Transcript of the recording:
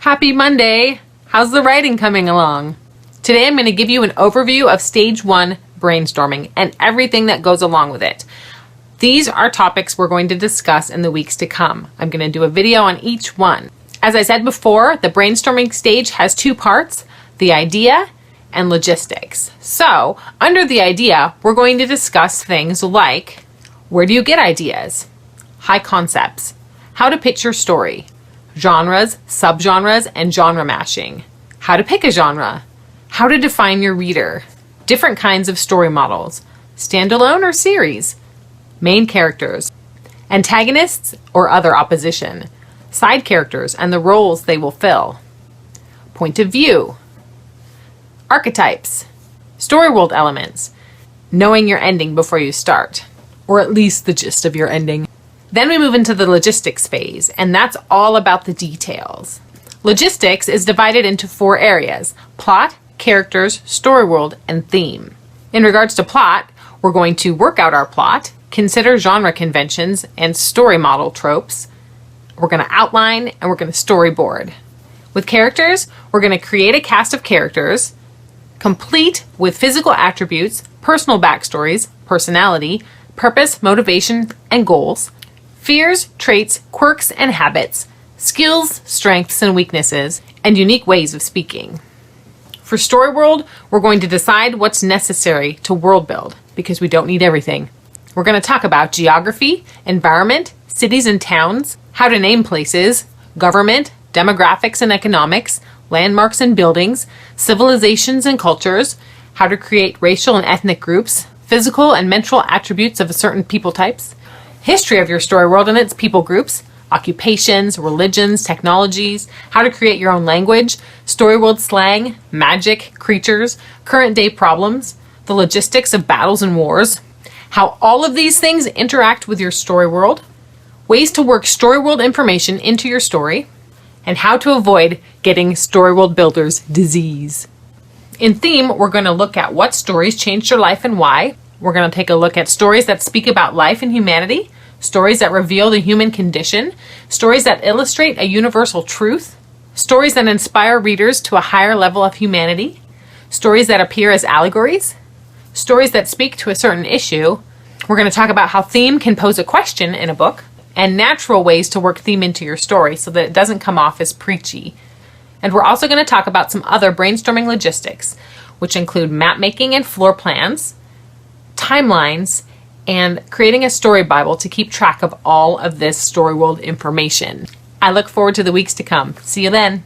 Happy Monday! How's the writing coming along? Today I'm going to give you an overview of Stage 1 brainstorming and everything that goes along with it. These are topics we're going to discuss in the weeks to come. I'm going to do a video on each one. As I said before, the brainstorming stage has two parts, the idea and logistics. So, under the idea, we're going to discuss things like, where do you get ideas? High concepts. How to pitch your story. Genres, subgenres, and genre mashing. How to pick a genre. How to define your reader. Different kinds of story models. Standalone or series. Main characters. Antagonists or other opposition. Side characters and the roles they will fill. Point of view. Archetypes. Storyworld elements. Knowing your ending before you start. Or at least the gist of your ending. Then we move into the logistics phase, and that's all about the details. Logistics is divided into 4 areas: plot, characters, storyworld, and theme. In regards to plot, we're going to work out our plot, consider genre conventions and story model tropes. We're going to outline and we're going to storyboard. With characters, we're going to create a cast of characters, complete with physical attributes, personal backstories, personality, purpose, motivation, and goals, fears, traits, quirks, and habits, skills, strengths, and weaknesses, and unique ways of speaking. For Storyworld, we're going to decide what's necessary to world build, because we don't need everything. We're going to talk about geography, environment, cities and towns, how to name places, government, demographics and economics, landmarks and buildings, civilizations and cultures, how to create racial and ethnic groups, physical and mental attributes of certain people types, history of your story world and its people groups, occupations, religions, technologies, how to create your own language, story world slang, magic, creatures, current day problems, the logistics of battles and wars, how all of these things interact with your story world, ways to work story world information into your story, and how to avoid getting story world builder's disease. In theme, we're going to look at what stories changed your life and why. We're going to take a look at stories that speak about life and humanity, stories that reveal the human condition, stories that illustrate a universal truth, stories that inspire readers to a higher level of humanity, stories that appear as allegories, stories that speak to a certain issue. We're going to talk about how theme can pose a question in a book, and natural ways to work theme into your story so that it doesn't come off as preachy. And we're also going to talk about some other brainstorming logistics, which include map making and floor plans, timelines, and creating a story Bible to keep track of all of this story world information. I look forward to the weeks to come. See you then.